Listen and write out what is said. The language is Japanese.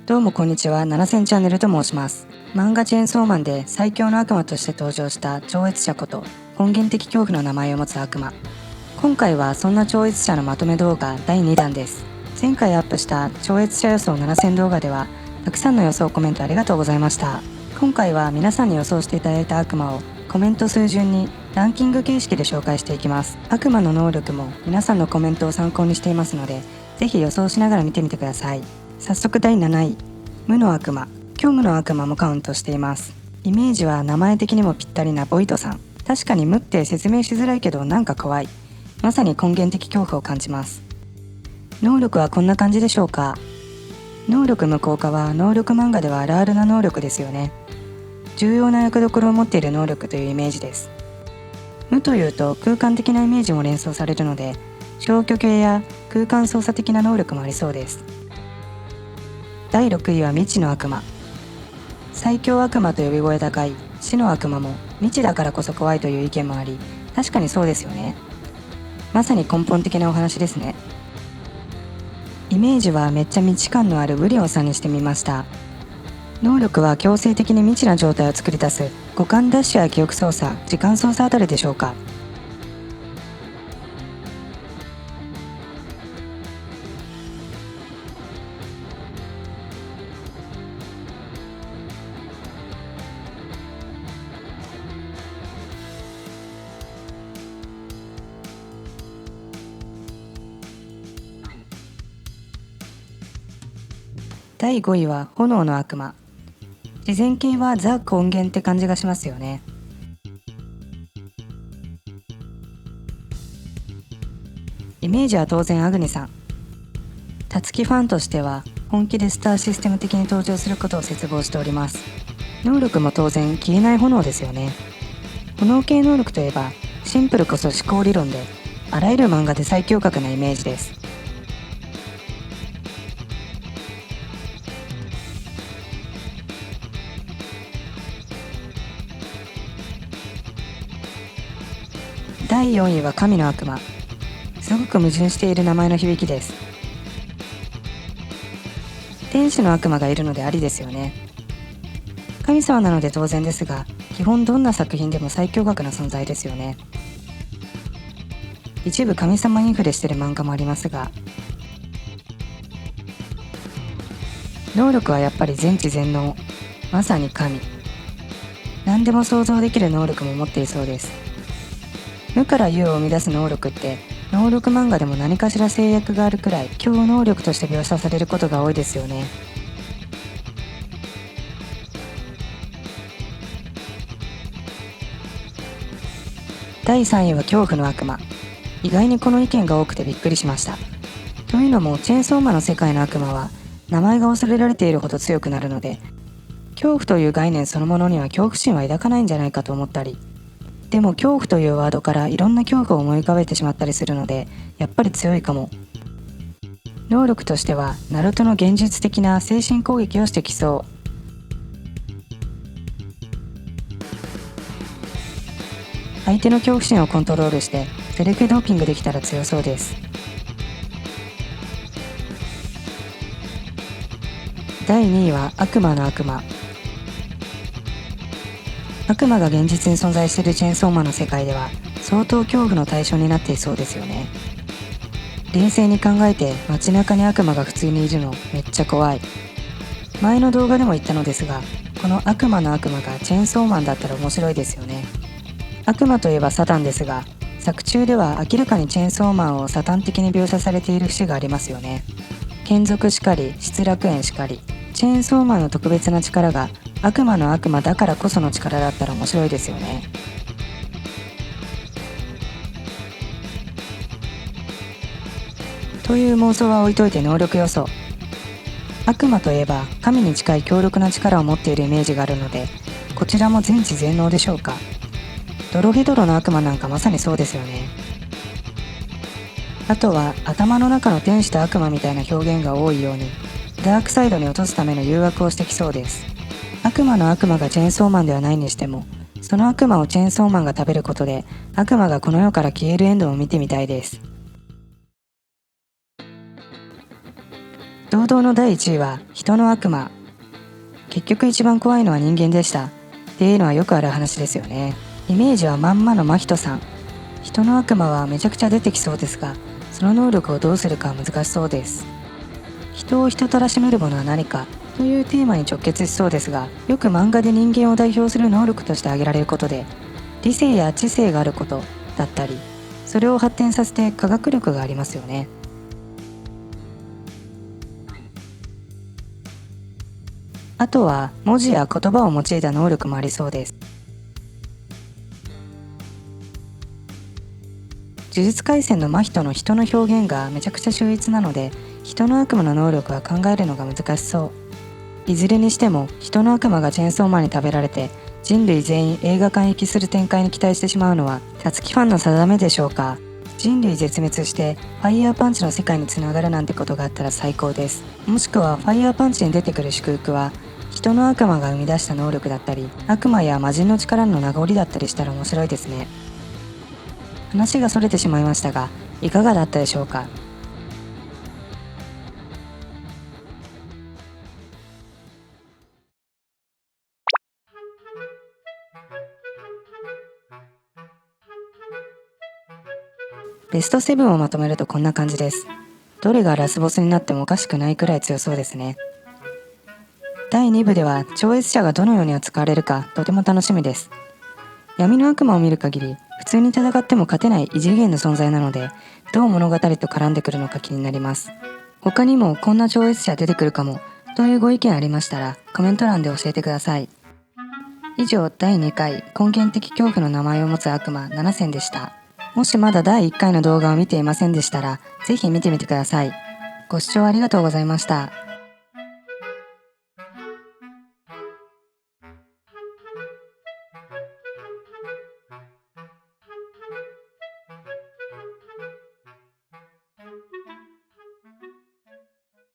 どうもこんにちは、7000チャンネルと申します。漫画チェーンソーマンで最強の悪魔として登場した超越者こと根源的恐怖の名前を持つ悪魔。今回はそんな超越者のまとめ動画第2弾です。前回アップした超越者予想7000動画ではたくさんの予想コメントありがとうございました。今回は皆さんに予想していただいた悪魔をコメント数順にランキング形式で紹介していきます。悪魔の能力も皆さんのコメントを参考にしていますので、ぜひ予想しながら見てみてください。早速第7位、無の悪魔。虚無の悪魔もカウントしています。イメージは名前的にもぴったりなボイトさん。確かに無って説明しづらいけどなんか怖い。まさに根源的恐怖を感じます。能力はこんな感じでしょうか。能力無効化は能力漫画ではあるあるな能力ですよね。重要な役どころを持っている能力というイメージです。無というと空間的なイメージも連想されるので、消去系や空間操作的な能力もありそうです。第6位は未知の悪魔。最強悪魔と呼び声高い死の悪魔も未知だからこそ怖いという意見もあり、確かにそうですよね。まさに根本的なお話ですね。イメージはめっちゃ未知感のあるブリオンさんにしてみました。能力は強制的に未知な状態を作り出す五感ダッシュや記憶操作、時間操作あたりでしょうか。第5位は炎の悪魔。自然系はザ根源って感じがしますよね。イメージは当然アグネさん。タツキファンとしては本気でスターシステム的に登場することを切望しております。能力も当然消えない炎ですよね。炎系能力といえばシンプルこそ思考理論で、あらゆる漫画で最強格なイメージです。第4位は神の悪魔。すごく矛盾している名前の響きです。天使の悪魔がいるのでありですよね。神様なので当然ですが、基本どんな作品でも最強格な存在ですよね。一部神様インフレしてる漫画もありますが、能力はやっぱり全知全能、まさに神。何でも想像できる能力も持っていそうです。無から有を生み出す能力って能力漫画でも何かしら制約があるくらい強能力として描写されることが多いですよね。第3位は恐怖の悪魔。意外にこの意見が多くてびっくりしました。というのもチェーンソーマンの世界の悪魔は名前が恐れられているほど強くなるので、恐怖という概念そのものには恐怖心は抱かないんじゃないかと思ったり、でも恐怖というワードからいろんな恐怖を思い浮かべてしまったりするので、やっぱり強いかも。能力としてはナルトの現実的な精神攻撃をしてきそう。相手の恐怖心をコントロールしてセルフドーピングできたら強そうです。第2位は悪魔の悪魔。悪魔が現実に存在しているチェーンソーマンの世界では相当恐怖の対象になっていそうですよね。冷静に考えて街中に悪魔が普通にいるのめっちゃ怖い。前の動画でも言ったのですが、この悪魔の悪魔がチェーンソーマンだったら面白いですよね。悪魔といえばサタンですが、作中では明らかにチェーンソーマンをサタン的に描写されている節がありますよね。眷属しかり失楽園しかり、チェーンソーマンの特別な力が悪魔の悪魔だからこその力だったら面白いですよね。という妄想は置いといて能力予想。悪魔といえば神に近い強力な力を持っているイメージがあるので、こちらも全知全能でしょうか。ドロヘドロの悪魔なんかまさにそうですよね。あとは頭の中の天使と悪魔みたいな表現が多いように、ダークサイドに落とすための誘惑をしてきそうです。悪魔の悪魔がチェーンソーマンではないにしても、その悪魔をチェーンソーマンが食べることで悪魔がこの世から消えるエンドを見てみたいです。堂々の第1位は人の悪魔。結局一番怖いのは人間でしたっていうのはよくある話ですよね。イメージはまんまの真人さん。人の悪魔はめちゃくちゃ出てきそうですが、その能力をどうするかは難しそうです。人を人たらしめるものは何かというテーマに直結しそうですが、よく漫画で人間を代表する能力として挙げられることで、理性や知性があることだったり、それを発展させて科学力がありますよね。あとは文字や言葉を用いた能力もありそうです。呪術廻戦の真人の人の表現がめちゃくちゃ秀逸なので、人の悪魔の能力は考えるのが難しそう。いずれにしても人の悪魔がチェーンソーマンに食べられて人類全員映画館行きする展開に期待してしまうのはサツキファンの定めでしょうか。人類絶滅してファイヤーパンチの世界につながるなんてことがあったら最高です。もしくはファイヤーパンチに出てくる祝福は人の悪魔が生み出した能力だったり、悪魔や魔人の力の名残だったりしたら面白いですね。話がそれてしまいましたが、いかがだったでしょうか。ベスト7をまとめるとこんな感じです。どれがラスボスになってもおかしくないくらい強そうですね。第2部では超越者がどのように扱われるかとても楽しみです。闇の悪魔を見る限り普通に戦っても勝てない異次元の存在なので、どう物語と絡んでくるのか気になります。他にもこんな超越者出てくるかもというご意見ありましたらコメント欄で教えてください。以上、第2回根源的恐怖の名前を持つ悪魔7選でした。もしまだ第1回の動画を見ていませんでしたらぜひ見てみてください。ご視聴ありがとうございました。